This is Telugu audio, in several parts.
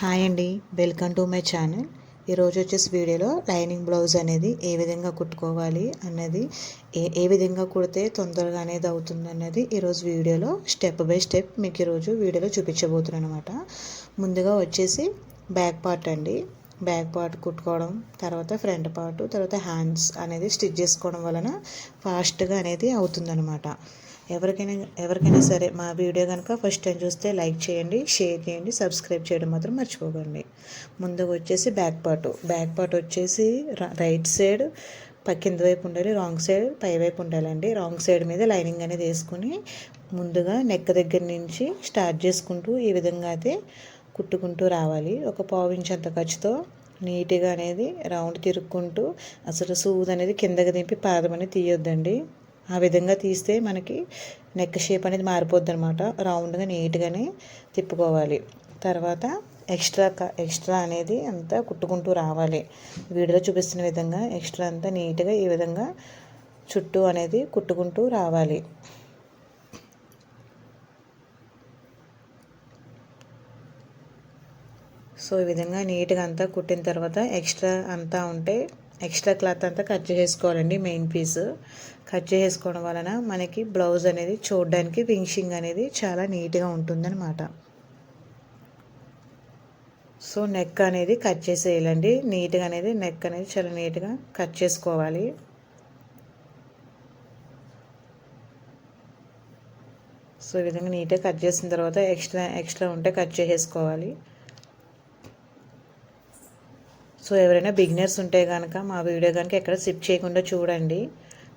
హాయ్ అండి, వెల్కమ్ టు మై ఛానల్. ఈరోజు వచ్చేసి వీడియోలో లైనింగ్ బ్లౌజ్ అనేది ఏ విధంగా కుట్టుకోవాలి అన్నది, ఏ విధంగా కుడితే తొందరగా అనేది అవుతుంది అన్నది ఈరోజు వీడియోలో స్టెప్ బై స్టెప్ మీకు ఈరోజు వీడియోలో చూపించబోతున్నాను అనమాట. ముందుగా వచ్చేసి బ్యాక్ పార్ట్ అండి. బ్యాక్ పార్ట్ కుట్టుకోవడం, తర్వాత ఫ్రంట్ పార్ట్, తర్వాత హ్యాండ్స్ అనేది స్టిచ్ చేసుకోవడం వలన ఫాస్ట్గా అనేది అవుతుందన్నమాట. ఎవరికైనా సరే మా వీడియో కనుక ఫస్ట్ టైం చూస్తే లైక్ చేయండి, షేర్ చేయండి, సబ్స్క్రైబ్ చేయడం మాత్రం మర్చిపోకండి. ముందుగా వచ్చేసి బ్యాక్ పార్ట్ వచ్చేసి రైట్ సైడ్ కింద వైపు ఉండాలి, రాంగ్ సైడ్ పై వైపు ఉండాలండి. రాంగ్ సైడ్ మీద లైనింగ్ అనేది వేసుకుని ముందుగా నెక్ దగ్గర నుంచి స్టార్ట్ చేసుకుంటూ ఈ విధంగా అయితే కుట్టుకుంటూ రావాలి. ఒక పావు ఇంచ్ అంత ఖర్చుతో నీట్గా అనేది రౌండ్ తిరుక్కుంటూ, అసలు సూది అనేది కిందకి దింపి పాదం అనేది తీయొద్దండి. ఆ విధంగా తీస్తే మనకి నెక్ షేప్ అనేది మారిపోద్ది అనమాట. రౌండ్గా నీట్గానే తిప్పుకోవాలి. తర్వాత ఎక్స్ట్రా అనేది అంతా కుట్టుకుంటూ రావాలి. వీడియోలో చూపిస్తున్న విధంగా ఎక్స్ట్రా అంతా నీట్గా ఈ విధంగా చుట్టూ అనేది కుట్టుకుంటూ రావాలి. సో ఈ విధంగా నీట్గా అంతా కుట్టిన తర్వాత ఎక్స్ట్రా అంతా ఉంటే ఎక్స్ట్రా క్లాత్ అంతా కట్ చేసుకోవాలండి. మెయిన్ పీస్ కట్ చేసుకోవడం వలన మనకి బ్లౌజ్ అనేది చూడడానికి ఫినిషింగ్ అనేది చాలా నీట్గా ఉంటుందన్నమాట. సో నెక్ అనేది కట్ చేసేయాలండి. నీట్గా అనేది నెక్ అనేది చాలా నీట్గా కట్ చేసుకోవాలి. సో ఈ విధంగా నీట్గా కట్ చేసిన తర్వాత ఎక్స్ట్రా ఉంటే కట్ చేసేసుకోవాలి. సో ఎవరైనా బిగినర్స్ ఉంటే కనుక మా వీడియో కనుక ఎక్కడ స్కిప్ చేయకుండా చూడండి.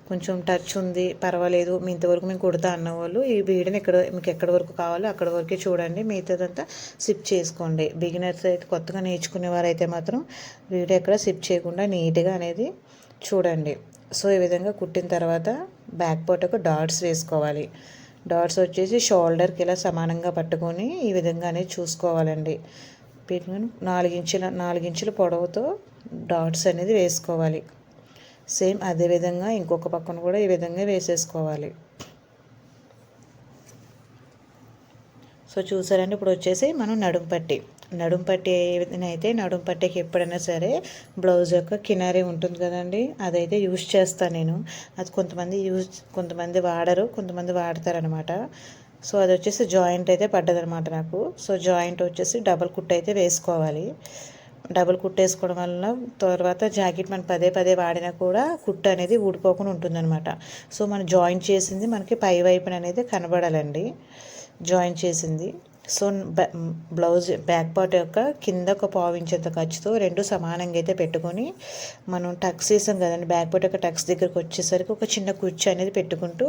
కొంచెం టచ్ ఉంది, పర్వాలేదు, మీ ఇంతవరకు మేము కుడతా అన్న వాళ్ళు ఈ వీడియోని మీకు ఎక్కడి వరకు కావాలో అక్కడ వరకే చూడండి. మిగతాదంతా స్కిప్ చేసుకోండి. బిగినర్స్ అయితే కొత్తగా నేర్చుకునేవారైతే మాత్రం వీడియో ఎక్కడ స్కిప్ చేయకుండా నీట్గా అనేది చూడండి. సో ఈ విధంగా కుట్టిన తర్వాత బ్యాక్ పార్ట్ ఒక డాట్స్ వేసుకోవాలి. డాట్స్ వచ్చేసి షోల్డర్కి ఇలా సమానంగా పట్టుకొని ఈ విధంగా అనేది చూసుకోవాలండి. పెట్టుకొని 4 ఇంచుల పొడవుతో డాట్స్ అనేది వేసుకోవాలి. సేమ్ అదేవిధంగా ఇంకొక పక్కన కూడా ఈ విధంగా వేసేసుకోవాలి. సో చూసారండి, ఇప్పుడు వచ్చేసి మనం నడుం పట్టి అయితే నడుం పట్టికి ఎప్పుడైనా సరే బ్లౌజ్ యొక్క కినారీ ఉంటుంది కదండి, అదైతే యూజ్ చేస్తాను నేను. అది కొంతమంది వాడరు, కొంతమంది వాడతారనమాట. సో అది వచ్చేసి జాయింట్ అయితే పడ్డదనమాట నాకు. సో జాయింట్ వచ్చేసి డబల్ కుట్ అయితే వేసుకోవాలి. డబుల్ కుట్ వేసుకోవడం వల్ల తర్వాత జాకెట్ మనం పదే వాడినా కూడా కుట్టు అనేది ఊడిపోకుండా ఉంటుందన్నమాట. సో మనం జాయింట్ చేసింది మనకి పై వైపున అనేది కనబడాలండి, జాయింట్ చేసింది. సో బ్లౌజ్ బ్యాక్ పార్ట్ యొక్క కింద ఒక పావు ఇంచంత ఖర్చుతో రెండు సమానంగా అయితే పెట్టుకొని మనం టక్స్ వేసాం కదండి, బ్యాక్ పార్ట్ యొక్క టక్స్ దగ్గరకు వచ్చేసరికి ఒక చిన్న కుర్చీ అనేది పెట్టుకుంటూ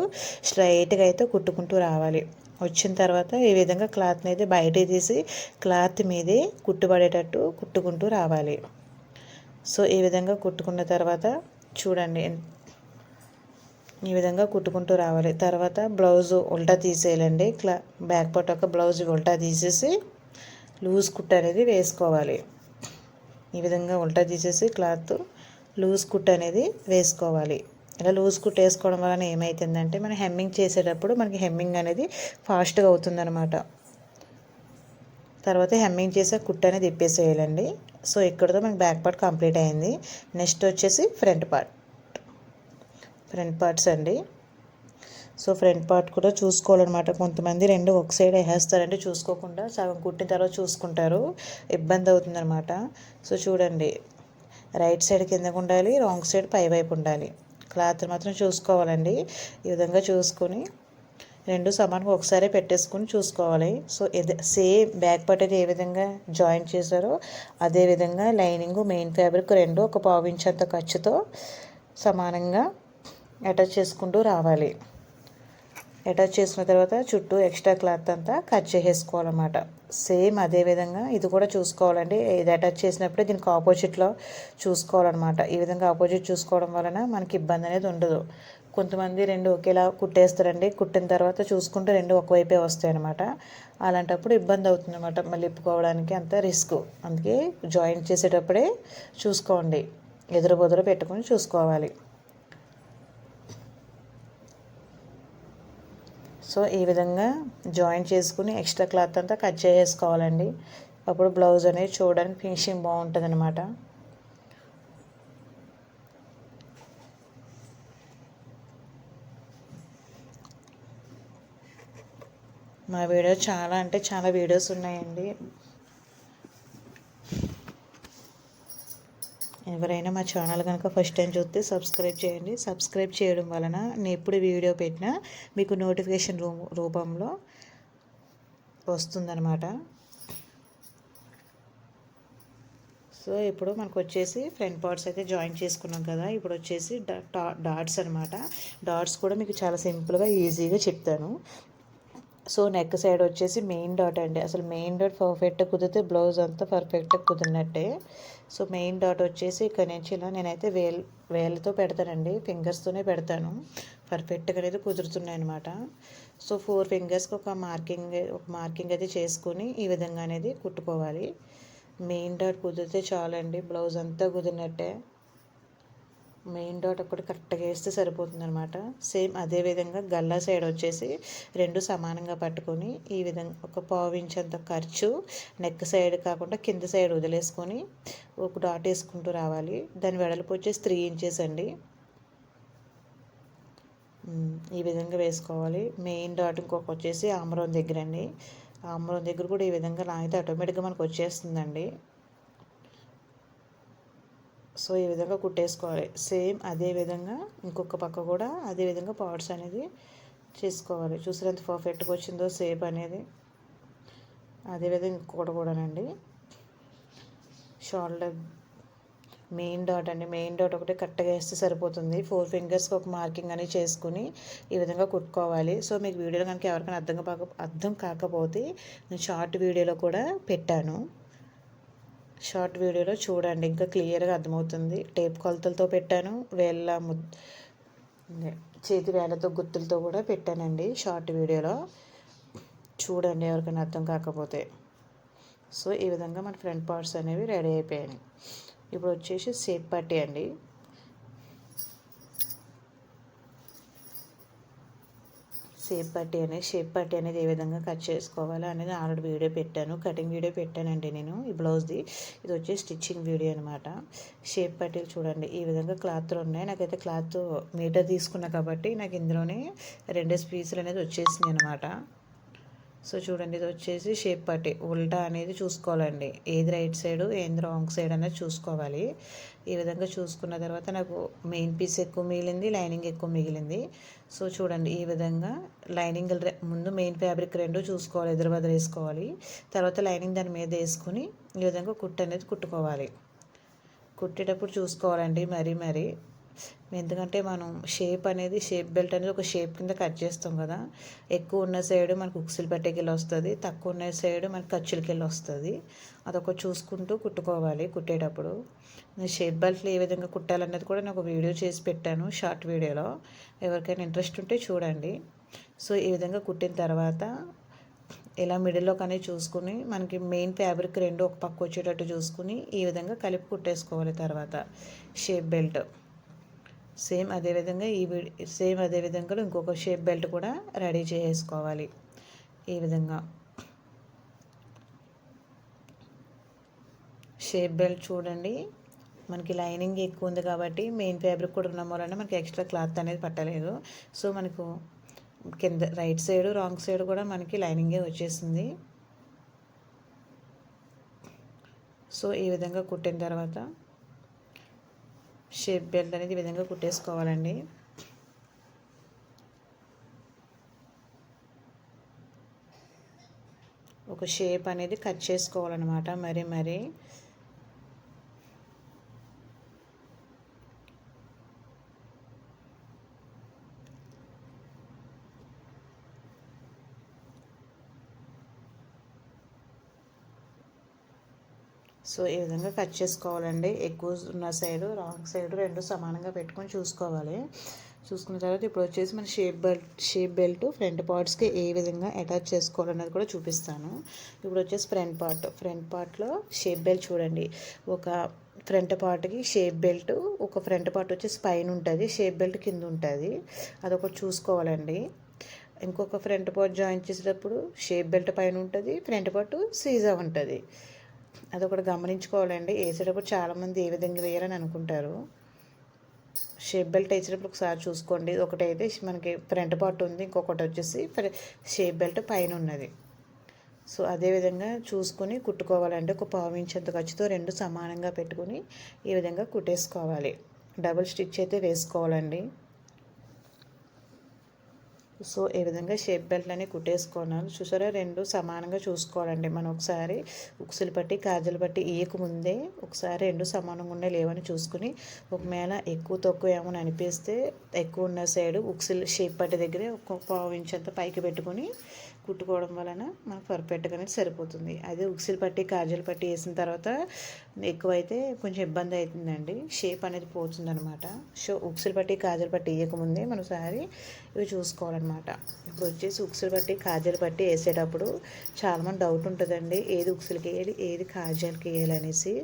స్ట్రైట్గా అయితే కుట్టుకుంటూ రావాలి. వచ్చిన తర్వాత ఈ విధంగా క్లాత్ని అయితే బయట తీసి క్లాత్ మీదే కుట్టుబడేటట్టు కుట్టుకుంటూ రావాలి. సో ఈ విధంగా కుట్టుకున్న తర్వాత చూడండి, ఈ విధంగా కుట్టుకుంటూ రావాలి. తర్వాత బ్లౌజ్ ఉల్టా తీసేయాలండి. బ్యాక్ పార్ట్ ఒక బ్లౌజ్ ఉల్టా తీసేసి లూజ్ కుట్టు అనేది వేసుకోవాలి. ఈ విధంగా ఉల్టా తీసేసి క్లాత్ లూజ్ కుట్టు అనేది వేసుకోవాలి. ఇలా లూజ్ కుట్టు వేసుకోవడం వలన ఏమవుతుందంటే మనం హెమ్మింగ్ చేసేటప్పుడు మనకి హెమ్మింగ్ అనేది ఫాస్ట్గా అవుతుందన్నమాట. తర్వాత హెమ్మింగ్ చేసే కుట్టు అనేది ఇప్పేసేయాలండి. సో ఇక్కడతో మనకి బ్యాక్ పార్ట్ కంప్లీట్ అయింది. నెక్స్ట్ వచ్చేసి ఫ్రంట్ పార్ట్స్ అండి. సో ఫ్రంట్ పార్ట్ కూడా చూసుకోవాలన్నమాట. కొంతమంది రెండు ఒక సైడ్ వేసేస్తారంటే చూసుకోకుండా సగం కుట్టిన తర్వాత చూసుకుంటారు, ఇబ్బంది అవుతుందన్నమాట. సో చూడండి, రైట్ సైడ్ కిందకు ఉండాలి, రాంగ్ సైడ్ పై వైపు ఉండాలి. క్లాత్ మాత్రం చూసుకోవాలండి. ఈ విధంగా చూసుకొని రెండు సమానంగా ఒకసారి పెట్టేసుకొని చూసుకోవాలి. సో సేమ్ బ్యాక్ పార్ట్ అయితే ఏ విధంగా జాయింట్ చేశారో అదేవిధంగా లైనింగ్ మెయిన్ ఫ్యాబ్రిక్ రెండు ఒక పావు ఇంచ్ అంత ఖర్చుతో సమానంగా అటాచ్ చేసుకుంటూ రావాలి. అటాచ్ చేసుకున్న తర్వాత చుట్టూ ఎక్స్ట్రా క్లాత్ అంతా కట్ చేసేసుకోవాలన్నమాట. సేమ్ అదేవిధంగా ఇది కూడా చూసుకోవాలండి. ఇది అటాచ్ చేసినప్పుడే దీనికి ఆపోజిట్లో చూసుకోవాలన్నమాట. ఈ విధంగా ఆపోజిట్ చూసుకోవడం వలన మనకి ఇబ్బంది అనేది ఉండదు. కొంతమంది రెండు ఒకేలా కుట్టేస్తారండి, కుట్టిన తర్వాత చూసుకుంటే రెండు ఒకవైపే వస్తాయి అన్నమాట. అలాంటప్పుడు ఇబ్బంది అవుతుందన్నమాట, మళ్ళీ ఇప్పుకోవడానికి అంత రిస్క్. అందుకే జాయింట్ చేసేటప్పుడే చూసుకోండి, ఎదురు పెట్టుకొని చూసుకోవాలి. సో ఈ విధంగా జాయింట్ చేసుకుని ఎక్స్ట్రా క్లాత్ అంతా కట్ చేసేసుకోవాలండి. అప్పుడు బ్లౌజ్ అనేది చూడడానికి ఫినిషింగ్ బాగుంటుంది అనమాట. మా వీడియో చాలా అంటే చాలా వీడియోస్ ఉన్నాయండి. ఎవరైనా మా ఛానల్ కనుక ఫస్ట్ టైం చూస్తే సబ్స్క్రైబ్ చేయండి. సబ్స్క్రైబ్ చేయడం వలన నేను ఎప్పుడు వీడియో పెట్టినా మీకు నోటిఫికేషన్ రూపంలో వస్తుందన్నమాట. సో ఇప్పుడు మనకు వచ్చేసి ఫ్రంట్ పార్ట్స్ అయితే జాయిన్ చేసుకున్నాం కదా. ఇప్పుడు వచ్చేసి డాట్స్ అనమాట. డాట్స్ కూడా మీకు చాలా సింపుల్గా ఈజీగా చెప్తాను. సో నెక్ సైడ్ వచ్చేసి మెయిన్ డాట్ అండి. అసలు మెయిన్ డాట్ పర్ఫెక్ట్గా కుదిరితే బ్లౌజ్ అంతా పర్ఫెక్ట్గా కుదిరినట్టే. సో మెయిన్ డాట్ వచ్చేసి ఇక్కడ నుంచి ఇలా నేనైతే వేళ్ళతో పెడతానండి, ఫింగర్స్తోనే పెడతాను. పర్ఫెక్ట్గా అనేది కుదురుతున్నాయి అనమాట. సో 4 ఫింగర్స్కి ఒక మార్కింగ్ అయితే చేసుకొని ఈ విధంగా అనేది కుట్టుకోవాలి. మెయిన్ డాట్ కుదిరితే చాలండి, బ్లౌజ్ అంతా కుదిరినట్టే. మెయిన్ డాట్ ఒకటి కరెక్ట్గా వేస్తే సరిపోతుంది అనమాట. సేమ్ అదేవిధంగా గల్లా సైడ్ వచ్చేసి 2 సమానంగా పట్టుకొని ఈ విధంగా ఒక పావించ్ అంత ఖర్చు నెక్ సైడ్ కాకుండా కింద సైడ్ వదిలేసుకొని ఒక డాట్ వేసుకుంటూ రావాలి. దాని వెడల్పు వచ్చేసి 3 ఇంచెస్ అండి. ఈ విధంగా వేసుకోవాలి. మెయిన్ డాట్ ఇంకొక వచ్చేసి ఆమ్రోన్ దగ్గర అండి. ఆమ్రోన్ దగ్గర కూడా ఈ విధంగా లాగితే ఆటోమేటిక్గా మనకు వచ్చేస్తుందండి. సో ఈ విధంగా కుట్టేసుకోవాలి. సేమ్ అదే విధంగా ఇంకొక పక్క కూడా అదే విధంగా పార్ట్స్ అనేది చేసుకోవాలి. చూసారు ఎంత పర్ఫెక్ట్గా వచ్చిందో షేప్ అనేది. అదేవిధంగా ఇంకొకటి కూడానండి, షోల్డర్ మెయిన్ డాట్ అండి. మెయిన్ డాట్ ఒకటి కరెక్ట్గా వేస్తే సరిపోతుంది. 4 ఫింగర్స్కి ఒక మార్కింగ్ అనేది చేసుకుని ఈ విధంగా కుట్టుకోవాలి. సో మీకు వీడియోలో కనుక ఎవరికైనా అర్థం కాకపోతే నేను షార్ట్ వీడియోలో కూడా పెట్టాను. షార్ట్ వీడియోలో చూడండి, ఇంకా క్లియర్గా అర్థమవుతుంది. టేప్ కొలతలతో పెట్టాను, చేతి వేళ్ళతో గుర్తులతో కూడా పెట్టానండి షార్ట్ వీడియోలో. చూడండి ఎవరికైనా అర్థం కాకపోతే. సో ఈ విధంగా మన ఫ్రంట్ పార్ట్స్ అనేవి రెడీ అయిపోయాయి. ఇప్పుడు వచ్చేసి షేప్ పట్టీ అండి. షేప్ పట్టీ అనేది ఏ విధంగా కట్ చేసుకోవాలి అనేది ఆల్రెడీ వీడియో పెట్టాను, కటింగ్ వీడియో పెట్టానండి నేను ఈ బ్లౌజ్ది. ఇది వచ్చి స్టిచ్చింగ్ వీడియో అనమాట. షేప్ పట్టీలు చూడండి ఈ విధంగా క్లాత్లు ఉన్నాయి. నాకైతే క్లాత్ మీటర్ తీసుకున్నా కాబట్టి నాకు ఇందులోనే 2 పీసులు అనేది వచ్చేసింది అనమాట. సో చూడండి ఇది వచ్చేసి షేప్ పట్టీ. ఉల్టా అనేది చూసుకోవాలండి, ఏది రైట్ సైడ్ ఏది రాంగ్ సైడ్ అనేది చూసుకోవాలి. ఈ విధంగా చూసుకున్న తర్వాత నాకు మెయిన్ పీస్ ఎక్కువ మిగిలింది, లైనింగ్ ఎక్కువ మిగిలింది. సో చూడండి ఈ విధంగా లైనింగ్ ముందు మెయిన్ ఫ్యాబ్రిక్ 2 చూసుకోవాలి, ఎదురు వేసుకోవాలి. తర్వాత లైనింగ్ దాని మీద వేసుకుని ఈ విధంగా కుట్టు అనేది కుట్టుకోవాలి. కుట్టేటప్పుడు చూసుకోవాలండి మరి ఎందుకంటే మనం షేప్ బెల్ట్ అనేది ఒక షేప్ కింద కట్ చేస్తాం కదా. ఎక్కువ ఉన్న సైడ్ మనకు ఉక్సులు పెట్టేకెళ్ళి వస్తుంది, తక్కువ ఉన్న సైడ్ మనకు ఖర్చులకి వెళ్ళి వస్తుంది. అదొక చూసుకుంటూ కుట్టుకోవాలి. కుట్టేటప్పుడు షేప్ బెల్ట్లు ఏ విధంగా కుట్టాలన్నది కూడా నేను ఒక వీడియో చేసి పెట్టాను షార్ట్ వీడియోలో, ఎవరికైనా ఇంట్రెస్ట్ ఉంటే చూడండి. సో ఈ విధంగా కుట్టిన తర్వాత ఇలా మిడిల్లో కానీ చూసుకుని మనకి మెయిన్ ఫ్యాబ్రిక్ 2 ఒక పక్క వచ్చేటట్టు చూసుకుని ఈ విధంగా కలిపి కుట్టేసుకోవాలి. తర్వాత షేప్ బెల్ట్ సేమ్ అదేవిధంగా ఇంకొక షేప్ బెల్ట్ కూడా రెడీ చేసుకోవాలి. ఈ విధంగా షేప్ బెల్ట్ చూడండి, మనకి లైనింగ్ ఎక్కువ ఉంది కాబట్టి మెయిన్ ఫ్యాబ్రిక్ కూడా ఉన్న వలన మనకి ఎక్స్ట్రా క్లాత్ అనేది పట్టలేదు. సో మనకు కింద రైట్ సైడ్ రాంగ్ సైడ్ కూడా మనకి లైనింగే వచ్చేసింది. సో ఈ విధంగా కుట్టిన తర్వాత షేప్ బెల్ట్ అనేది ఈ విధంగా కుట్టేసుకోవాలండి. ఒక షేప్ అనేది కట్ చేసుకోవాలన్నమాట. మరి సో ఈ విధంగా కట్ చేసుకోవాలండి. ఎక్కువ ఉన్న సైడ్ రాంగ్ సైడ్ 2 సమానంగా పెట్టుకొని చూసుకోవాలి. చూసుకున్న తర్వాత ఇప్పుడు వచ్చేసి మన షేప్ బెల్ట్ ఫ్రంట్ పార్ట్స్కి ఏ విధంగా అటాచ్ చేసుకోవాలన్నది కూడా చూపిస్తాను. ఇప్పుడు వచ్చేసి ఫ్రంట్ పార్ట్లో షేప్ బెల్ట్ చూడండి, ఒక ఫ్రంట్ పార్ట్కి షేప్ బెల్ట్, ఒక ఫ్రంట్ పార్ట్ వచ్చేసి పైన ఉంటుంది, షేప్ బెల్ట్ కింద ఉంటుంది. అదొకటి చూసుకోవాలండి. ఇంకొక ఫ్రంట్ పార్ట్ జాయిన్ చేసేటప్పుడు షేప్ బెల్ట్ పైన ఉంటుంది, ఫ్రంట్ పార్ట్ సీజా ఉంటుంది. అదొకటి గమనించుకోవాలండి. వేసేటప్పుడు చాలామంది ఏ విధంగా వేయాలని అనుకుంటారు. షేప్ బెల్ట్ వేసేటప్పుడు ఒకసారి చూసుకోండి. ఒకటైతే మనకి ఫ్రంట్ పార్ట్ ఉంది, ఇంకొకటి వచ్చేసి షేప్ బెల్ట్ పైన ఉన్నది. సో అదేవిధంగా చూసుకొని కుట్టుకోవాలంటే ఒక పావించంత ఖర్చుతో రెండు సమానంగా పెట్టుకుని ఈ విధంగా కుట్టేసుకోవాలి. డబుల్ స్టిచ్ అయితే వేసుకోవాలండి. సో ఈ విధంగా షేప్ బెల్ట్లని కుట్టేసుకోవాలి. చూసారా, రెండు సమానంగా చూసుకోవాలండి. మనం ఒకసారి ఉక్సులు పట్టి కాజలు పట్టి ముందే ఒకసారి రెండు సమానంగా ఉండే లేవని చూసుకుని ఒకవేళ ఎక్కువ తక్కువ ఏమైనా అనిపిస్తే ఎక్కువ ఉన్న సైడు ఉక్సులు షేప్ పట్టి దగ్గరే ఒక పావు ఇంచంత పైకి పెట్టుకుని కుట్టుకోవడం వలన మనకు పర్ఫెక్ట్గానే సరిపోతుంది. అదే ఉక్సులు పట్టి కాజలు పట్టి వేసిన తర్వాత ఎక్కువైతే కొంచెం ఇబ్బంది అవుతుందండి, షేప్ అనేది పోతుందనమాట. సో ఉక్సులు పట్టి కాజలు పట్టి వేయకముందే మనం సారి ఇవి చూసుకోవాలన్నమాట. ఇప్పుడు వచ్చేసి ఉక్సులు పట్టి కాజలు పట్టి వేసేటప్పుడు చాలామంది డౌట్ ఉంటుందండి, ఏది ఉక్సులకి వేయాలి ఏది కాజలకి వేయాలి అనేసి.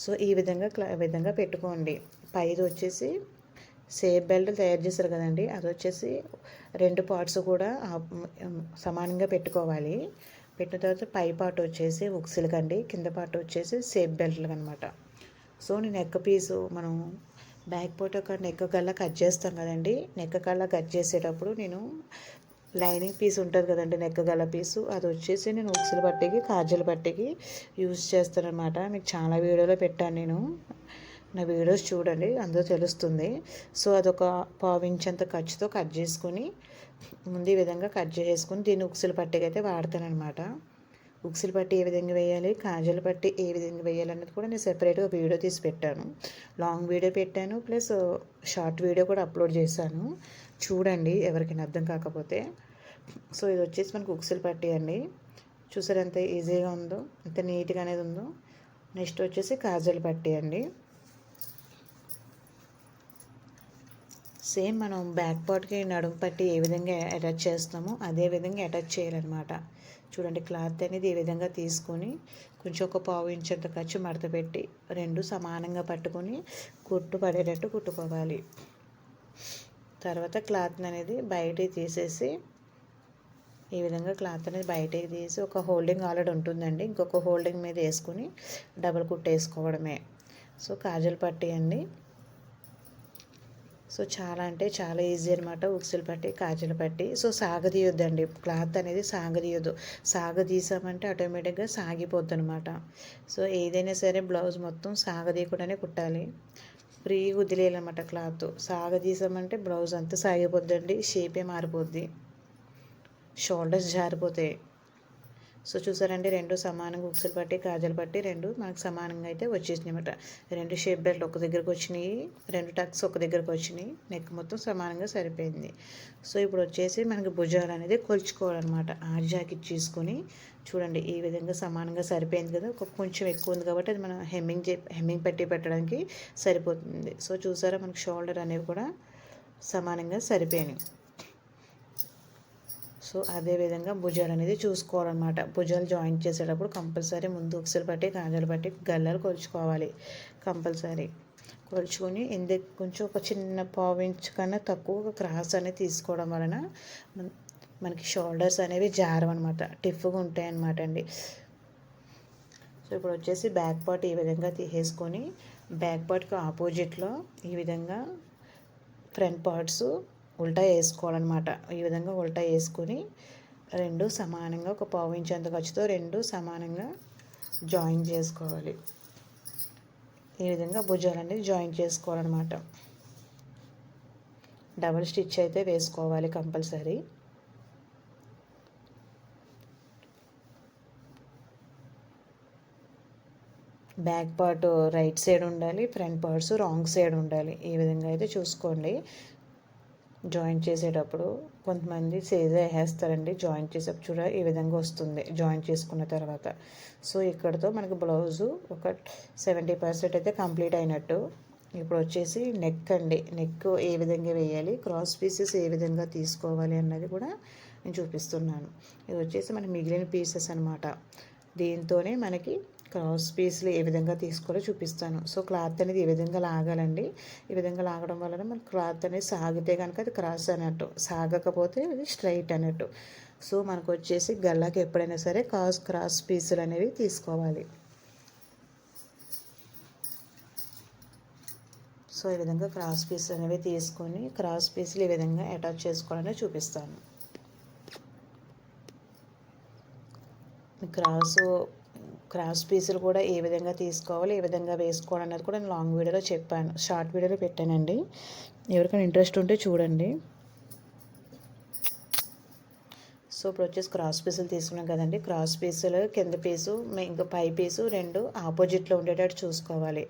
సో ఈ విధంగా పెట్టుకోండి. పైది వచ్చేసి షేప్ బెల్ట్ తయారు చేస్తారు కదండి, అది వచ్చేసి రెండు పార్ట్స్ కూడా సమానంగా పెట్టుకోవాలి. పెట్టిన తర్వాత పై పార్ట్ వచ్చేసి ఉక్సులకండి, కింద పార్ట్ వచ్చేసి షేప్ బెల్ట్లకు అనమాట. సో నేను నెక్ పీసు మనం బ్యాక్ పార్ట్ ఒక నెక్ కల్లా కట్ చేస్తాం కదండి, నెక్ కల్లా కట్ చేసేటప్పుడు నేను లైనింగ్ పీస్ ఉంటుంది కదండి, నెక్ గల పీసు, అది వచ్చేసి నేను ఉక్సులు పట్టికి కాజల పట్టికి యూజ్ చేస్తాను అనమాట. మీకు చాలా వీడియోలో పెట్టాను నేను, నా వీడియోస్ చూడండి అందులో తెలుస్తుంది. సో అదొక పావించంత ఖర్చుతో కట్ చేసుకుని ముందు ఈ విధంగా కట్ చేసుకుని దీన్ని ఉక్సులు పట్టికి అయితే వాడతానమాట. ఉక్సులు పట్టి ఏ విధంగా వేయాలి, కాజల పట్టి ఏ విధంగా వేయాలి అన్నది కూడా నేను సెపరేట్గా వీడియో తీసి పెట్టాను. లాంగ్ వీడియో పెట్టాను, ప్లస్ షార్ట్ వీడియో కూడా అప్లోడ్ చేశాను. చూడండి ఎవరికైనా అర్థం కాకపోతే. సో ఇది వచ్చేసి మనకు ఉక్సులు పట్టి అండి. చూసారు ఎంత ఈజీగా ఉందో, ఎంత నీట్గా అనేది ఉందో. నెక్స్ట్ వచ్చేసి కాజల పట్టి అండి. సేమ్ మనం బ్యాక్ పార్ట్కి నడుము పట్టి ఏ విధంగా అటాచ్ చేస్తామో అదే విధంగా అటాచ్ చేయాలన్నమాట. చూడండి, క్లాత్ అనేది ఈ విధంగా తీసుకొని కొంచెం ఒక పావు ఇంచంత ఖర్చు మడత పెట్టి రెండు సమానంగా పట్టుకొని కుట్టు పడేటట్టు కుట్టుకోవాలి. తర్వాత క్లాత్ అనేది బయటికి తీసేసి ఈ విధంగా క్లాత్ అనేది బయటికి తీసి ఒక హోల్డింగ్ ఆల్రెడీ ఉంటుందండి, ఇంకొక హోల్డింగ్ మీద వేసుకుని డబల్ కుట్టు వేసుకోవడమే. సో కాజల్ పట్టి అండి. సో చాలా అంటే చాలా ఈజీ అనమాట ఉక్సులు పట్టి కాజల పట్టి. సో సాగదీయొద్దండి, క్లాత్ అనేది సాగదీయొద్దు. సాగదీసామంటే ఆటోమేటిక్గా సాగిపోద్ది అనమాట. సో ఏదైనా సరే బ్లౌజ్ మొత్తం సాగదీయకుండానే కుట్టాలి, ఫ్రీగా వదిలేయాలన్నమాట. క్లాత్ సాగదీసామంటే బ్లౌజ్ అంతా సాగిపోద్దండి, షేపే మారిపోద్ది, షోల్డర్స్ జారిపోతాయి. సో చూసారండి, రెండు సమానంగా ఉక్సులు పట్టి కాజలు పట్టి రెండు మనకు సమానంగా అయితే వచ్చేసినాయి అనమాట. రెండు షేప్ బెల్ట్ ఒక దగ్గరకు వచ్చినాయి, రెండు టక్స్ ఒక దగ్గరకు వచ్చినాయి, నెక్ మొత్తం సమానంగా సరిపోయింది. సో ఇప్పుడు వచ్చేసి మనకి భుజాలు అనేది కొలుచుకోవాలన్నమాట. ఆర్ట్ జాకెట్ తీసుకొని చూడండి ఈ విధంగా సమానంగా సరిపోయింది కదా. కొంచెం ఎక్కువ ఉంది కాబట్టి అది మనం హెమ్మింగ్ పెట్టి పెట్టడానికి సరిపోతుంది. సో చూసారా, మనకి షోల్డర్ అనేవి కూడా సమానంగా సరిపోయినాయి. సో అదేవిధంగా భుజాలు అనేది చూసుకోవాలన్నమాట. భుజాలు జాయింట్ చేసేటప్పుడు కంపల్సరీ ముందు ఉక్సులు పట్టి కాజలు పట్టి గల్లాలు కొలుచుకోవాలి కంపల్సరీ. కొలుచుకొని ఎందుకు కొంచెం ఒక చిన్న పావించ్ కన్నా తక్కువ క్రాస్ అనేది తీసుకోవడం వలన మనకి షోల్డర్స్ అనేవి జారవన్నమాట, టిఫ్గా ఉంటాయి అన్నమాట అండి. సో ఇప్పుడు వచ్చేసి బ్యాక్ పార్ట్ ఈ విధంగా తీసేసుకొని బ్యాక్ పార్ట్కి ఆపోజిట్లో ఈ విధంగా ఫ్రంట్ పార్ట్స్ ఉల్టా వేసుకోవాలన్నమాట. ఈ విధంగా ఉల్టా వేసుకొని రెండు సమానంగా ఒక పావు ఇంచ్ అంత ఖర్చుతో రెండు సమానంగా జాయిన్ చేసుకోవాలి. ఈ విధంగా భుజాలు అనేది జాయిన్ చేసుకోవాలన్నమాట. డబుల్ స్టిచ్ అయితే వేసుకోవాలి compulsory. Back part right side ఉండాలి, ఫ్రంట్ పార్ట్స్ రాంగ్ సైడ్ ఉండాలి. ఈ విధంగా అయితే చూసుకోండి. జాయింట్ చేసేటప్పుడు కొంతమంది సేజా వేస్తారండి, జాయింట్ చేసేటప్పుడు చూడ ఈ విధంగా వస్తుంది జాయింట్ చేసుకున్న తర్వాత. సో ఇక్కడతో మనకి బ్లౌజు ఒక 70% అయితే కంప్లీట్ అయినట్టు. ఇప్పుడు వచ్చేసి నెక్ అండి, నెక్ ఏ విధంగా వేయాలి, క్రాస్ పీసెస్ ఏ విధంగా తీసుకోవాలి అన్నది కూడా నేను చూపిస్తున్నాను. ఇది వచ్చేసి మనకి మిగిలిన పీసెస్ అనమాట. దీంతోనే మనకి క్రాస్ పీస్లు ఏ విధంగా తీసుకోవాలో చూపిస్తాను. సో క్లాత్ అనేది ఈ విధంగా లాగాలండి. ఈ విధంగా లాగడం వలన మన క్లాత్ అనేది సాగితే కనుక అది క్రాస్ అన్నట్టు, సాగకపోతే అది స్ట్రైట్ అన్నట్టు. సో మనకు వచ్చేసి గల్లాకి ఎప్పుడైనా సరే క్రాస్ పీసులు అనేవి తీసుకోవాలి. ఈ విధంగా క్రాస్ పీస్ అనేవి తీసుకొని క్రాస్ పీస్లు ఈ విధంగా అటాచ్ చేసుకోవాలని చూపిస్తాను. క్రాస్ పీసులు కూడా ఏ విధంగా తీసుకోవాలి, ఏ విధంగా వేసుకోవాలి అన్నది కూడా నేను లాంగ్ వీడియోలో చెప్పాను, షార్ట్ వీడియోలో పెట్టానండి. ఎవరికైనా ఇంట్రెస్ట్ ఉంటే చూడండి. సో ఇప్పుడు వచ్చేసి క్రాస్ పీసులు తీసుకున్నాం కదండి. క్రాస్ పీసులు కింద పీసు ఇంకా పై పీసు రెండు ఆపోజిట్లో ఉండేటట్టు చూసుకోవాలి.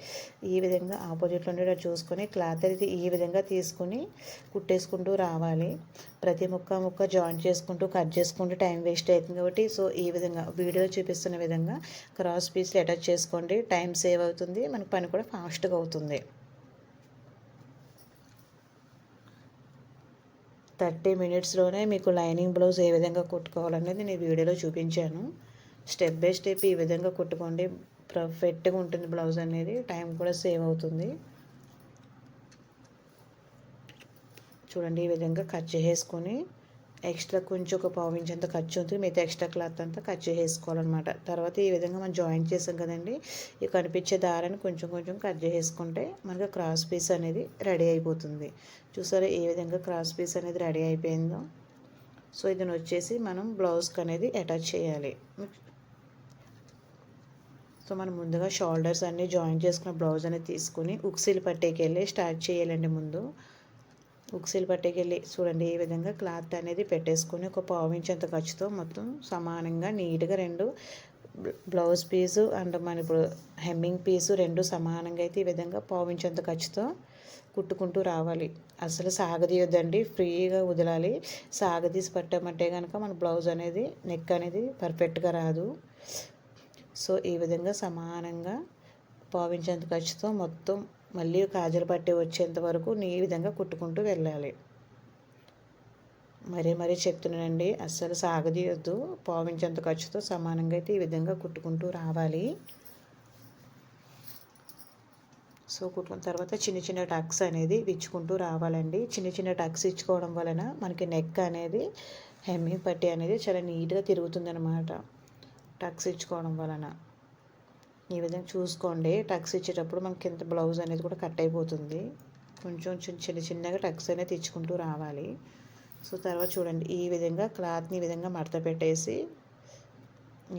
ఈ విధంగా ఆపోజిట్లో ఉండేటట్టు చూసుకొని క్లాత్ అనేది ఈ విధంగా తీసుకుని కుట్టేసుకుంటూ రావాలి. ప్రతి ముక్క జాయిన్ చేసుకుంటూ కట్ చేసుకుంటూ టైం వేస్ట్ అవుతుంది కాబట్టి సో ఈ విధంగా వీడియోలో చూపిస్తున్న విధంగా క్రాస్ పీస్లు అటాచ్ చేసుకోండి. టైం సేవ్ అవుతుంది, మనకు పని కూడా ఫాస్ట్గా అవుతుంది. 30 మినిట్స్లోనే మీకు లైనింగ్ బ్లౌజ్ ఏ విధంగా కుట్టుకోవాలనేది నేను వీడియోలో చూపించాను. స్టెప్ బై స్టెప్ ఈ విధంగా కుట్టుకోండి, పర్ఫెక్ట్గా ఉంటుంది బ్లౌజ్ అనేది, టైం కూడా సేవ్ అవుతుంది. చూడండి ఈ విధంగా కట్ చేసుకొని ఎక్స్ట్రా కొంచెం ఒక పావించి అంత ఖర్చు ఉంటుంది, మిగతా ఎక్స్ట్రా క్లాత్ అంతా కట్ చేసుకోవాలన్నమాట. తర్వాత ఈ విధంగా మనం జాయింట్ చేసాం కదండి, ఈ కనిపించే దారాన్ని కొంచెం కట్ చేసుకుంటే మనకు క్రాస్ పీస్ అనేది రెడీ అయిపోతుంది. చూసారా ఏ విధంగా క్రాస్ పీస్ అనేది రెడీ అయిపోయిందో. సో ఇది వచ్చేసి మనం బ్లౌజ్కి అనేది అటాచ్ చేయాలి. సో మనం ముందుగా షోల్డర్స్ అన్నీ జాయిన్ చేసుకున్న బ్లౌజ్ అనేది తీసుకుని ఉక్సీలు పట్టేకి వెళ్ళి స్టార్ట్ చేయాలండి. ముందు ఉక్సీలు పట్టేకెళ్ళి చూడండి ఈ విధంగా క్లాత్ అనేది పెట్టేసుకొని ఒక పావించి అంత ఖర్చుతో మొత్తం సమానంగా నీట్గా రెండు బ్లౌజ్ పీసు అండ్ మన ఇప్పుడు హెమ్మింగ్ పీసు రెండు సమానంగా అయితే ఈ విధంగా పావించి అంత ఖర్చుతో కుట్టుకుంటూ రావాలి. అసలు సాగదీయొద్దండి, ఫ్రీగా వదలాలి. సాగదీసి పట్టామంటే కనుక మన బ్లౌజ్ అనేది నెక్ అనేది పర్ఫెక్ట్గా రాదు. సో ఈ విధంగా సమానంగా పావించేంత ఖర్చుతో మొత్తం మళ్ళీ కాజలు పట్టి వచ్చేంత వరకు ఈ విధంగా కుట్టుకుంటూ వెళ్ళాలి. మరీ చెప్తున్నానండి, అస్సలు సాగదీయొద్దు. పావించేంత ఖర్చుతో సమానంగా అయితే ఈ విధంగా కుట్టుకుంటూ రావాలి. సో కుట్టుకున్న తర్వాత చిన్న టక్స్ అనేది ఇచ్చుకుంటూ రావాలండి. చిన్న టక్స్ ఇచ్చుకోవడం వలన మనకి నెక్ అనేది హెమ్మింగ్ పట్టి అనేది చాలా నీట్గా తిరుగుతుందన్నమాట. టక్స్ ఇచ్చుకోవడం వలన ఈ విధంగా చూసుకోండి. టక్స్ ఇచ్చేటప్పుడు మనకి కింద బ్లౌజ్ అనేది కూడా కట్ అయిపోతుంది. కొంచెం చిన్నగా టక్స్ అనేది ఇచ్చుకుంటూ రావాలి. సో తర్వాత చూడండి ఈ విధంగా క్లాత్ని ఈ విధంగా మడత పెట్టేసి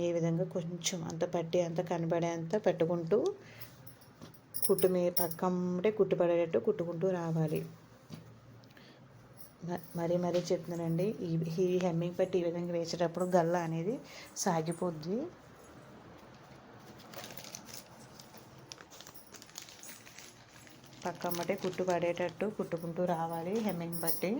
ఈ విధంగా కొంచెం అంత పట్టి అంత కనబడేంత పెట్టుకుంటూ పక్కనే కుట్టుపడేటట్టు కుట్టుకుంటూ రావాలి. మరీ చెప్తున్నానండి, ఈ హెమ్మింగ్ పట్టి ఈ విధంగా వేసేటప్పుడు గల్ల అనేది సాగిపోద్ది. పక్కమ్మటే కుట్టు పడేటట్టు కుట్టుకుంటూ రావాలి హెమ్మింగ్ బట్టి.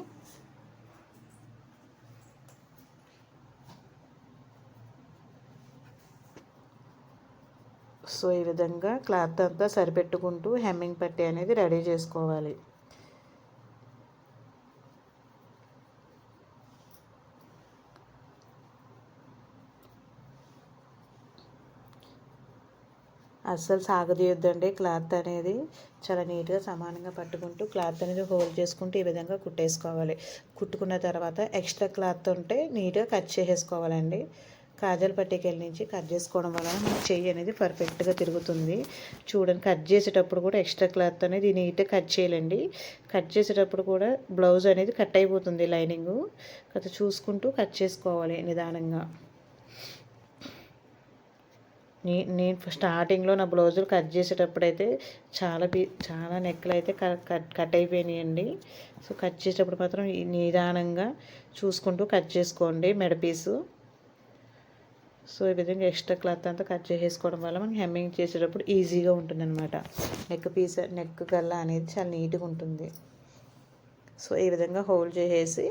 సో ఈ విధంగా క్లాత్ అంతా సరిపెట్టుకుంటూ హెమ్మింగ్ పట్టి అనేది రెడీ చేసుకోవాలి. అస్సలు సాగదీయొద్దండి. క్లాత్ అనేది చాలా నీట్గా సమానంగా పట్టుకుంటూ క్లాత్ అనేది హోల్డ్ చేసుకుంటూ ఈ విధంగా కుట్టేసుకోవాలి. కుట్టుకున్న తర్వాత ఎక్స్ట్రా క్లాత్ ఉంటే నీట్గా కట్ చేసేసుకోవాలండి. కాజల్ పట్టికెళ్ళి నుంచి కట్ చేసుకోవడం వలన మన చెయ్యి అనేది పర్ఫెక్ట్గా తిరుగుతుంది. చూడండి కట్ చేసేటప్పుడు కూడా ఎక్స్ట్రా క్లాత్ అనేది నీట్గా కట్ చేయాలండి. కట్ చేసేటప్పుడు కూడా బ్లౌజ్ అనేది కట్ అయిపోతుంది లైనింగు. కదా చూసుకుంటూ కట్ చేసుకోవాలి నిదానంగా. నేను స్టార్టింగ్లో నా బ్లౌజులు కట్ చేసేటప్పుడు అయితే చాలా నెక్లు అయితే కట్ అయిపోయినాయండి. సో కట్ చేసేటప్పుడు మాత్రం నిదానంగా చూసుకుంటూ కట్ చేసుకోండి మెడ పీసు. సో ఈ విధంగా ఎక్స్ట్రా క్లాత్ అంతా కట్ చేసేసుకోవడం వల్ల మనం హెమ్మింగ్ చేసేటప్పుడు ఈజీగా ఉంటుందన్నమాట. నెక్ గల్లా అనేది చాలా నీట్గా ఉంటుంది. సో ఈ విధంగా హోల్డ్ చేసేసి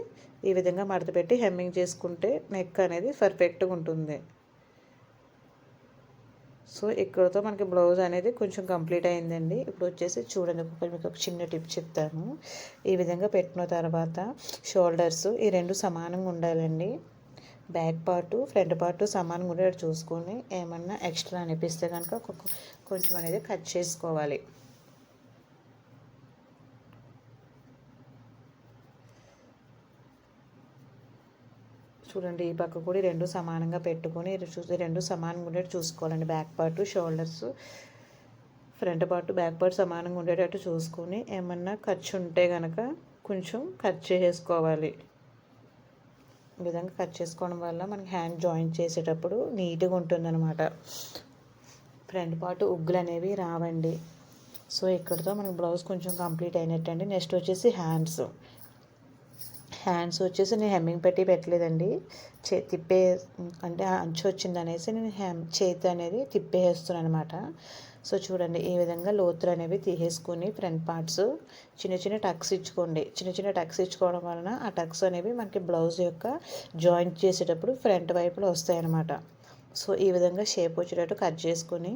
ఈ విధంగా మడత పెట్టి హెమ్మింగ్ చేసుకుంటే నెక్ అనేది పర్ఫెక్ట్గా ఉంటుంది. సో ఇక్కడతో మనకి బ్లౌజ్ అనేది కొంచెం కంప్లీట్ అయిందండి. ఇప్పుడు వచ్చేసి చూడండి మీకు ఒక చిన్న టిప్ చెప్తాను. ఈ విధంగా పెట్టిన తర్వాత షోల్డర్స్ ఈ రెండు సమానంగా ఉండాలండి. బ్యాక్ పార్టు ఫ్రంట్ పార్టు సమానంగా ఉండేటట్టు చూసుకొని ఏమన్నా ఎక్స్ట్రా అనిపిస్తే కనుక కొంచెం అనేది కట్ చేసుకోవాలి. చూడండి ఈ పక్క కూడా రెండు సమానంగా పెట్టుకొని రెండు సమానంగా ఉండేట్టు చూసుకోవాలండి. Back part shoulders front part back part సమానంగా ఉండేటట్టు చూసుకొని ఏమన్నా ఖర్చు ఉంటే కనుక కొంచెం కట్ చేసుకోవాలి. ఈ విధంగా కట్ చేసుకోవడం వల్ల మనకి హ్యాండ్ జాయింట్ చేసేటప్పుడు నీట్గా ఉంటుందన్నమాట. ఫ్రంట్ పార్ట్ ఉగ్గులు అనేవి రావండి. సో ఇక్కడితో మనకి బ్లౌజ్ కొంచెం కంప్లీట్ అయినట్టు అండి. నెక్స్ట్ వచ్చేసి హ్యాండ్స్ వచ్చేసి నేను హెమ్మింగ్ పెట్టి పెట్టలేదండి. తిప్పే అంటే అంచు వచ్చింది అనేసి నేను చేతి అనేది తిప్పేస్తున్నాను అనమాట. సో చూడండి, ఈ విధంగా లోతులు అనేవి తీసేసుకొని ఫ్రంట్ పార్ట్స్ చిన్న చిన్న టక్స్ ఇచ్చుకోండి. చిన్న చిన్న టక్స్ ఇచ్చుకోవడం వలన ఆ టక్స్ అనేవి మనకి బ్లౌజ్ యొక్క జాయింట్ చేసేటప్పుడు ఫ్రంట్ వైపులో వస్తాయన్నమాట. సో ఈ విధంగా షేప్ వచ్చేటట్టు కట్ చేసుకొని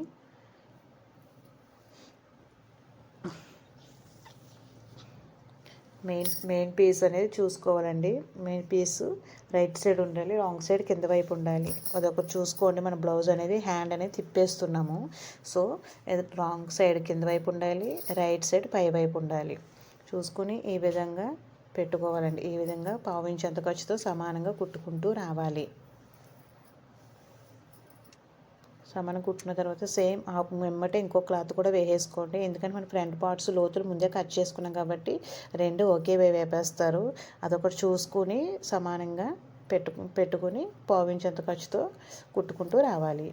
మెయిన్ పీస్ అనేది చూసుకోవాలండి. మెయిన్ పీస్ రైట్ సైడ్ ఉండాలి, రాంగ్ సైడ్ కింద వైపు ఉండాలి. అదొకటి చూసుకోండి. మన బ్లౌజ్ అనేది హ్యాండ్ అనేది తిప్పేస్తున్నాము. సో రాంగ్ సైడ్ కింద వైపు ఉండాలి, రైట్ సైడ్ పై వైపు ఉండాలి. చూసుకుని ఈ విధంగా పెట్టుకోవాలండి. ఈ విధంగా పావించి అంత ఖర్చుతో సమానంగా కుట్టుకుంటూ రావాలి. సమానం కుట్టిన తర్వాత సేమ్ ఆ వెంబటే ఇంకో క్లాత్ కూడా వేసేసుకోండి. ఎందుకంటే మన ఫ్రంట్ పార్ట్స్ లోతులు ముందే కట్ చేసుకున్నాం కాబట్టి రెండు ఒకే వేపేస్తారు. అదొకటి చూసుకుని సమానంగా పెట్టుకుని పావించేంత ఖర్చుతో కుట్టుకుంటూ రావాలి.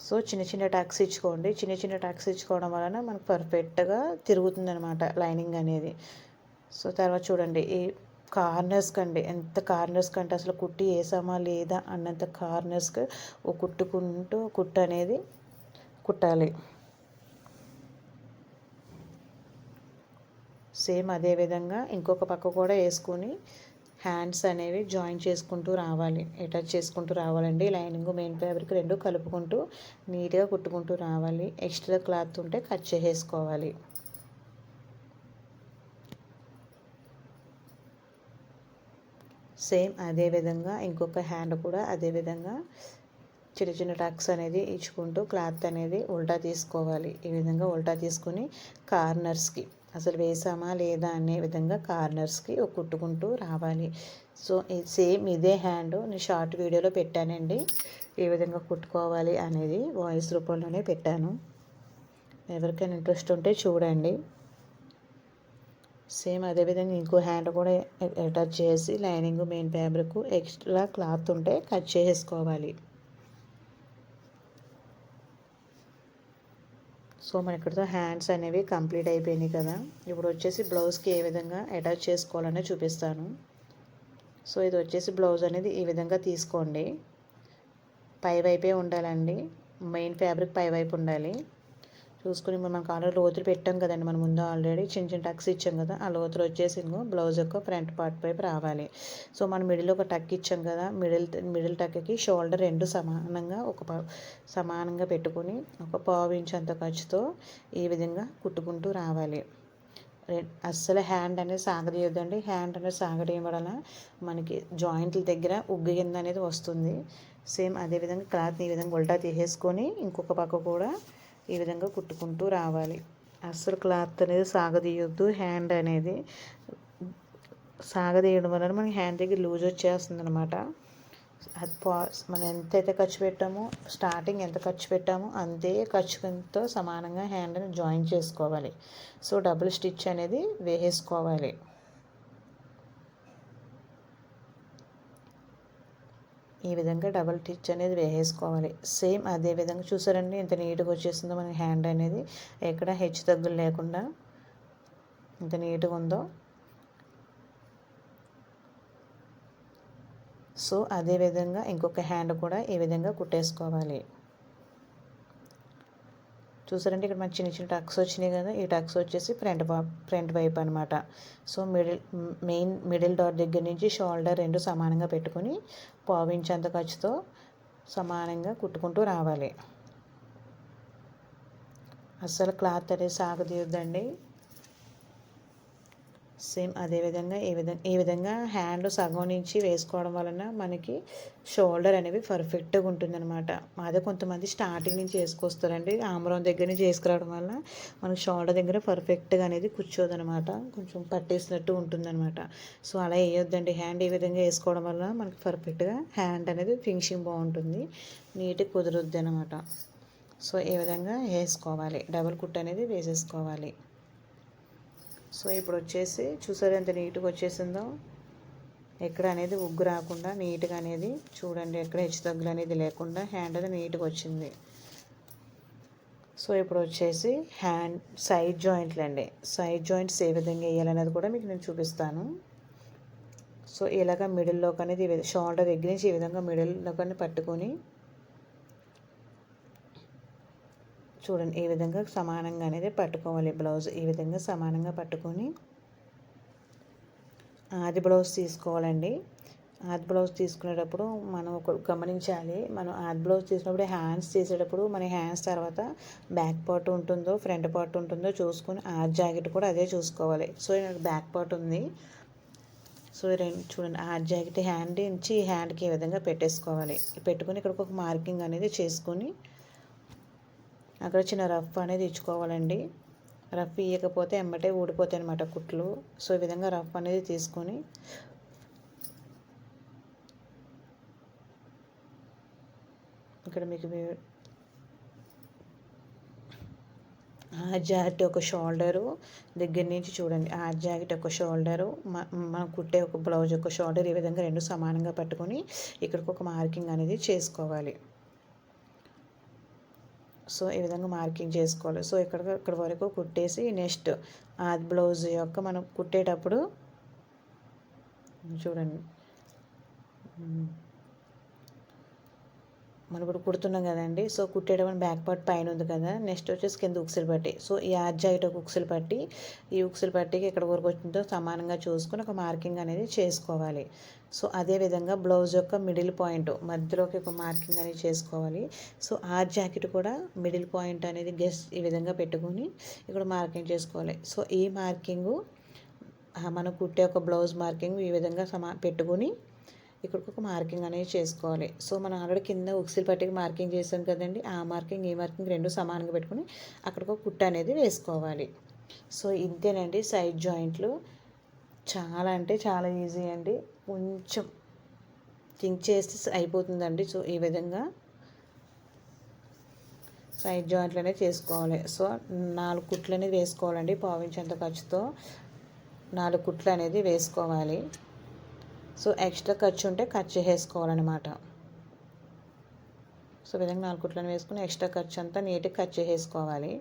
సో చిన్న చిన్న టక్స్ ఇచ్చుకోండి. చిన్న చిన్న టక్స్ ఇచ్చుకోవడం వలన మనకు పర్ఫెక్ట్గా తిరుగుతుంది అనమాట లైనింగ్ అనేది. సో తర్వాత చూడండి, ఈ కార్నర్స్ కండి, ఎంత కార్నర్స్ కంటే అసలు కుట్టి వేసామా లేదా అన్నంత కార్నర్స్కి కుట్టుకుంటూ కుట్టు అనేది కుట్టాలి. సేమ్ అదే విధంగా ఇంకొక పక్క కూడా వేసుకొని హ్యాండ్స్ అనేవి జాయిన్ చేసుకుంటూ రావాలి, అటాచ్ చేసుకుంటూ రావాలండి. లైనింగ్ మెయిన్ ఫ్యాబ్రిక్ రెండు కలుపుకుంటూ నీట్గా కుట్టుకుంటూ రావాలి. ఎక్స్ట్రా క్లాత్ ఉంటే కట్ చేసేసుకోవాలి. సేమ్ అదే విధంగా ఇంకొక హ్యాండ్ కూడా అదే విధంగా చిన్న చిన్న టక్స్ అనేది ఇచ్చుకుంటూ క్లాత్ అనేది ఉల్టా తీసుకోవాలి. ఈ విధంగా ఉల్టా తీసుకుని కార్నర్స్కి అసలు వేసామా లేదా అనే విధంగా కార్నర్స్కి కుట్టుకుంటూ రావాలి. సో సేమ్ ఇదే హ్యాండ్ నేను షార్ట్ వీడియోలో పెట్టానండి. ఏ విధంగా కుట్టుకోవాలి అనేది వాయిస్ రూపంలోనే పెట్టాను. ఎవరికైనా ఇంట్రెస్ట్ ఉంటే చూడండి. సేమ్ అదేవిధంగా ఇంకో హ్యాండ్ కూడా అటాచ్ చేసి lining main fabric extra cloth ఉంటే కట్ చేసుకోవాలి. సో మన ఇక్కడితో హ్యాండ్స్ అనేవి కంప్లీట్ అయిపోయినాయి కదా. ఇప్పుడు వచ్చేసి బ్లౌజ్కి ఏ విధంగా అటాచ్ చేసుకోవాలని చూపిస్తాను. సో ఇది వచ్చేసి బ్లౌజ్ అనేది ఈ విధంగా తీసుకోండి. పై వైపే ఉండాలండి, మెయిన్ ఫ్యాబ్రిక్ పై వైపు ఉండాలి. చూసుకుని మనకు ఆల్రెడీ లోతులు పెట్టాం కదండి. మనం ముందు ఆల్రెడీ చిన్న చిన్న టక్స్ ఇచ్చాం కదా, ఆ లోతులు వచ్చేసి బ్లౌజ్ యొక్క ఫ్రంట్ పార్ట్ వైపు రావాలి. సో మనం మిడిల్ ఒక టక్ ఇచ్చాం కదా, మిడిల్ టక్కి షోల్డర్ రెండు సమానంగా పెట్టుకుని ఒక పావు ఇంచ్ అంత ఖర్చుతో ఈ విధంగా కుట్టుకుంటూ రావాలి. అస్సలు హ్యాండ్ అనేది సాగదీయొద్దండి. హ్యాండ్ అనేది సాగడేయడం వలన మనకి జాయింట్ల దగ్గర ఉగ్గు కింద అనేది వస్తుంది. సేమ్ అదేవిధంగా క్లాత్ని ఈ విధంగా ఉల్టా తీసేసుకొని ఇంకొక పక్క కూడా ఈ విధంగా కుట్టుకుంటూ రావాలి. అస్సలు క్లాత్ అనేది సాగదీయొద్దు. హ్యాండ్ అనేది సాగదీయడం వలన మనకి హ్యాండ్ దగ్గర లూజ్ వచ్చేస్తుంది అనమాట. అది మనం ఎంతైతే ఖర్చు పెట్టామో, స్టార్టింగ్ ఎంత ఖర్చు పెట్టామో అంతే ఖర్చుతో సమానంగా హ్యాండ్ని జాయిన్ చేసుకోవాలి. సో డబుల్ స్టిచ్ అనేది వేసేసుకోవాలి. ఈ విధంగా డబల్ స్టిచ్ అనేది వేసేసుకోవాలి. సేమ్ అదే విధంగా చూసారండి ఎంత నీట్గా వచ్చేసిందో మన హ్యాండ్ అనేది, ఎక్కడ హెచ్చు తగ్గులు లేకుండా ఎంత నీట్గా ఉందో. సో అదే విధంగా ఇంకొక హ్యాండ్ కూడా ఈ విధంగా కుట్టేసుకోవాలి. చూసారంటే ఇక్కడ మనకి చిన్న చిన్న టక్స్ వచ్చినాయి కదా, ఈ టక్స్ వచ్చేసి ఫ్రంట్ వైపు అనమాట. సో మిడిల్ డాట్ దగ్గర నుంచి షోల్డర్ రెండు సమానంగా పెట్టుకుని పావించి అంత ఖర్చుతో సమానంగా కుట్టుకుంటూ రావాలి. అస్సలు క్లాత్ అనేది సాగదీయొద్దండి. సేమ్ అదేవిధంగా ఈ విధంగా హ్యాండ్ సగం నుంచి వేసుకోవడం వలన మనకి షోల్డర్ అనేవి పర్ఫెక్ట్గా ఉంటుందన్నమాట. అదే కొంతమంది స్టార్టింగ్ నుంచి వేసుకొస్తారండి, ఆమరం దగ్గర నుంచి వేసుకురావడం వల్ల మనకి షోల్డర్ దగ్గర పర్ఫెక్ట్గా అనేది కూర్చోదనమాట, కొంచెం పట్టేసినట్టు ఉంటుందన్నమాట. సో అలా వేయొద్దండి, హ్యాండ్ ఈ విధంగా వేసుకోవడం వల్ల మనకి పర్ఫెక్ట్గా హ్యాండ్ అనేది ఫినిషింగ్ బాగుంటుంది, నీట్గా కుదురుద్ది అనమాట. సో ఈ విధంగా వేసుకోవాలి, డబుల్ కుట్ అనేది వేసేసుకోవాలి. సో ఇప్పుడు వచ్చేసి చూసారు ఎంత నీట్గా వచ్చేసిందో, ఎక్కడ అనేది ఉగ్గు రాకుండా నీట్గా అనేది చూడండి, ఎక్కడ హెచ్చు తగ్గులు అనేది లేకుండా హ్యాండ్ అనేది నీట్గా వచ్చింది. సో ఇప్పుడు వచ్చేసి హ్యాండ్ సైడ్ జాయింట్లు అండి, సైడ్ జాయింట్స్ ఏ విధంగా వేయాలనేది కూడా మీకు నేను చూపిస్తాను. సో ఇలాగ మిడిల్లోకి అనేది షోల్డర్ దగ్గర నుంచి ఈ విధంగా మిడిల్లోకి పట్టుకొని చూడండి, ఈ విధంగా సమానంగా అనేది పట్టుకోవాలి. బ్లౌజ్ ఈ విధంగా సమానంగా పట్టుకొని ఆది బ్లౌజ్ తీసుకోవాలండి. ఆది బ్లౌజ్ తీసుకునేటప్పుడు మనం ఒక గమనించాలి, మనం ఆది బ్లౌజ్ తీసినప్పుడు హ్యాండ్స్ తీసేటప్పుడు మన హ్యాండ్స్ తర్వాత బ్యాక్ పార్ట్ ఉంటుందో ఫ్రంట్ పార్ట్ ఉంటుందో చూసుకొని ఆది జాకెట్ కూడా అదే చూసుకోవాలి. సో నాకు బ్యాక్ పార్ట్ ఉంది, సో రెండు చూడండి, ఆది జాకెట్ హ్యాండ్ నుంచి హ్యాండ్కి ఈ విధంగా పెట్టేసుకోవాలి. పెట్టుకొని ఇక్కడికి ఒక మార్కింగ్ అనేది చేసుకొని అక్కడ చిన్న రఫ్ అనేది ఇచ్చుకోవాలండి. రఫ్ ఇవ్వకపోతే ఎమ్మటే ఊడిపోతాయి అన్నమాట కుట్లు. సో ఈ విధంగా రఫ్ అనేది తీసుకొని ఇక్కడ మీకు ఆ జాకెట్ ఒక షోల్డరు దగ్గర నుంచి చూడండి, ఆ జాకెట్ ఒక షోల్డరు మనం కుట్టే ఒక బ్లౌజ్ ఒక షోల్డర్ ఈ విధంగా రెండు సమానంగా పట్టుకొని ఇక్కడికి ఒక మార్కింగ్ అనేది చేసుకోవాలి. సో ఈ విధంగా మార్కింగ్ చేసుకోవాలి. సో ఇక్కడ వరకు కుట్టేసి నెక్స్ట్ ఆది బ్లౌజ్ యొక్క మనం కుట్టేటప్పుడు చూడండి, మనం ఇప్పుడు కుడుతున్నాం కదండి. సో కుట్టేటప్పుడు బ్యాక్ పార్ట్ పైన ఉంది కదా, నెక్స్ట్ వచ్చేసి కింద ఉక్సులు పట్టి, సో ఈ ఆది జాకెట్ ఒక ఉక్సులు పట్టి, ఈ ఉక్సులు పట్టికి ఇక్కడ వరకు వచ్చిందో సమానంగా చూసుకొని ఒక మార్కింగ్ అనేది చేసుకోవాలి. సో అదేవిధంగా బ్లౌజ్ యొక్క మిడిల్ పాయింట్ మధ్యలోకి ఒక మార్కింగ్ అనేది చేసుకోవాలి. సో ఆది జాకెట్ కూడా మిడిల్ పాయింట్ అనేది ఈ విధంగా పెట్టుకొని ఇక్కడ మార్కింగ్ చేసుకోవాలి. సో ఈ మార్కింగు మనం కుట్టే ఒక బ్లౌజ్ మార్కింగ్ ఈ విధంగా పెట్టుకొని ఇక్కడికి ఒక మార్కింగ్ అనేది చేసుకోవాలి. సో మనం ఆల్రెడీ కింద ఉక్సిల్ పట్టికి మార్కింగ్ చేసాం కదండి, ఆ మార్కింగ్ ఈ మార్కింగ్ రెండు సమానంగా పెట్టుకుని అక్కడికి ఒక కుట్ట అనేది వేసుకోవాలి. సో ఇంతేనండి సైడ్ జాయింట్లు, చాలా అంటే చాలా ఈజీ అండి, కొంచెం థింక్ చేస్తే అయిపోతుందండి. సో ఈ విధంగా సైడ్ జాయింట్లు అనేది చేసుకోవాలి. సో 4 కుట్లు అనేది వేసుకోవాలండి, పావించేంత ఖర్చుతో 4 కుట్లు అనేది వేసుకోవాలి. సో ఎక్స్ట్రా ఖర్చు ఉంటే కట్ చేసేసుకోవాలన్నమాట. సో విధంగా 4 కుట్లను వేసుకుని ఎక్స్ట్రా ఖర్చు అంతా నీట్గా కట్ చేసేసుకోవాలి.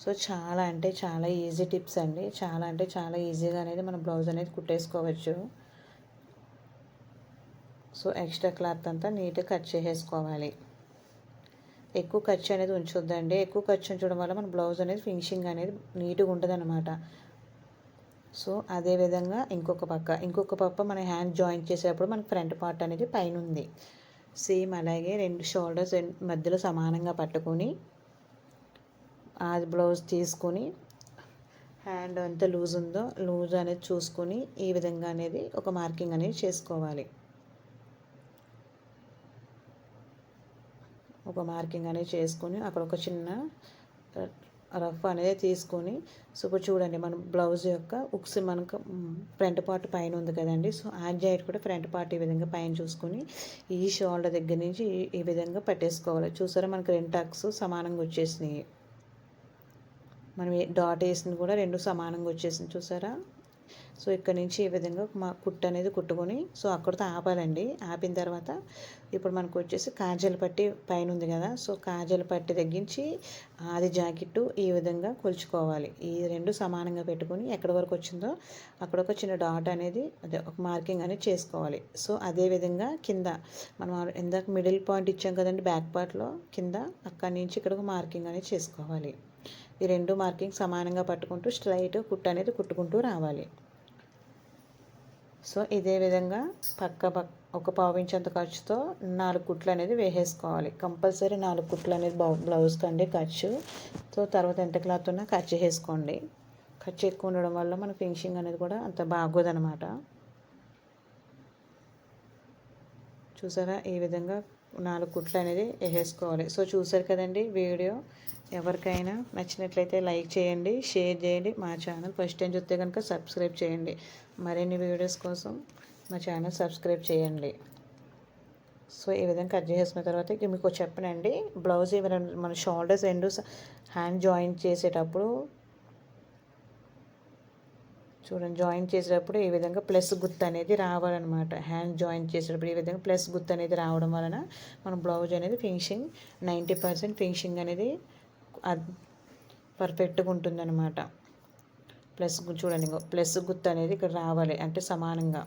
సో చాలా అంటే చాలా ఈజీ టిప్స్ అండి, చాలా అంటే చాలా ఈజీగా అనేది మనం బ్లౌజ్ అనేది కుట్టేసుకోవచ్చు. సో ఎక్స్ట్రా క్లాత్ అంతా నీట్గా కట్ చేసేసుకోవాలి. ఎక్కువ ఖర్చు అనేది ఉంచొద్దండి, ఎక్కువ ఖర్చు ఉంచడం వల్ల మన బ్లౌజ్ అనేది ఫినిషింగ్ అనేది నీట్గా ఉంటుంది అనమాట. సో అదేవిధంగా ఇంకొక పక్క మన హ్యాండ్ జాయింట్ చేసేటప్పుడు మనకి ఫ్రంట్ పార్ట్ అనేది పైన ఉంది, సేమ్ అలాగే రెండు షోల్డర్స్ మధ్యలో సమానంగా పట్టుకొని అది బ్లౌజ్ తీసుకొని హ్యాండ్ ఎంత లూజ్ ఉందో లూజ్ అనేది చూసుకొని ఈ విధంగా అనేది ఒక మార్కింగ్ అనేది చేసుకోవాలి. ఒక మార్కింగ్ అనేది చేసుకొని అక్కడ ఒక చిన్న రఫ్ అనేది తీసుకొని, సో ఇప్పుడు చూడండి మన బ్లౌజ్ యొక్క ఉక్స్ మనకు ఫ్రంట్ పార్ట్ పైన ఉంది కదండి. సో ఆ జాయింట్ కూడా ఫ్రంట్ పార్ట్ ఈ విధంగా పైన చూసుకొని ఈ షోల్డర్ దగ్గర నుంచి ఈ విధంగా పట్టేసుకోవాలి. చూసారా మనకు 2 టక్స్ సమానంగా వచ్చేసినాయి, మనం డాట్ వేసింది కూడా 2 సమానంగా వచ్చేసింది చూసారా. సో ఇక్కడ నుంచి ఈ విధంగా మా కుట్టు అనేది కుట్టుకొని సో అక్కడితో ఆపాలండి. ఆపిన తర్వాత ఇప్పుడు మనకు వచ్చేసి కాజల్ పట్టి పైన ఉంది కదా, సో కాజల్ పట్టి తగ్గించి ఆది జాకెట్టు ఈ విధంగా కొలుచుకోవాలి. ఈ 2 సమానంగా పెట్టుకొని ఎక్కడి వరకు వచ్చిందో అక్కడ ఒక చిన్న డాట్ అనేది అదే ఒక మార్కింగ్ అనేది చేసుకోవాలి. సో అదేవిధంగా కింద మనం ఇందాక మిడిల్ పాయింట్ ఇచ్చాం కదండి బ్యాక్ పార్ట్లో, కింద అక్కడి నుంచి ఇక్కడ ఒక మార్కింగ్ అనేది చేసుకోవాలి. ఈ 2 మార్కింగ్ సమానంగా పట్టుకుంటూ స్ట్రైట్ కుట్టు అనేది కుట్టుకుంటూ రావాలి. సో ఇదే విధంగా ఒక పావించంత ఖర్చుతో 4 కుట్లు అనేది వేసేసుకోవాలి. కంపల్సరీ 4 కుట్లు అనేది బ్లౌజ్కి అండి ఖర్చు. సో తర్వాత ఎంత క్లాత్ ఉన్నా ఖర్చు వేసుకోండి. ఖర్చు ఎక్కువ ఉండడం వల్ల మన ఫినిషింగ్ అనేది కూడా అంత బాగోదనమాట. చూసారా, ఈ విధంగా 4 కుట్లు అనేది వేసేసుకోవాలి. సో చూసారు కదండి వీడియో. ఎవరికైనా నచ్చినట్లయితే లైక్ చేయండి, షేర్ చేయండి. మా ఛానల్ ఫస్ట్ టైం చూస్తే కనుక సబ్స్క్రైబ్ చేయండి. మరిన్ని వీడియోస్ కోసం మా ఛానల్ సబ్స్క్రైబ్ చేయండి. సో ఈ విధంగా కట్ చేసుకున్న తర్వాత ఇక మీకు చెప్పనండి, బ్లౌజ్ మన షోల్డర్స్ రెండు హ్యాండ్ జాయింట్ చేసేటప్పుడు చూడండి, జాయింట్ చేసేటప్పుడు ఈ విధంగా ప్లస్ గుర్తు అనేది రావాలన్నమాట. హ్యాండ్ జాయింట్ చేసేటప్పుడు ఈ విధంగా ప్లస్ గుర్తు అనేది రావడం వలన మన బ్లౌజ్ అనేది ఫినిషింగ్ 90% ఫినిషింగ్ అనేది పర్ఫెక్ట్గా ఉంటుందన్నమాట. చూడండి, ప్లస్ గుర్తు అనేది ఇక్కడ రావాలి, అంటే సమానంగా.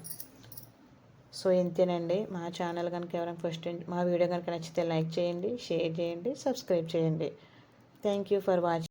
సో ఇంతేనండి. మా ఛానల్ కనుక ఎవరైనా ఫస్ట్ మా వీడియో కనుక నచ్చితే లైక్ చేయండి, షేర్ చేయండి, సబ్స్క్రైబ్ చేయండి. Thank you for watching.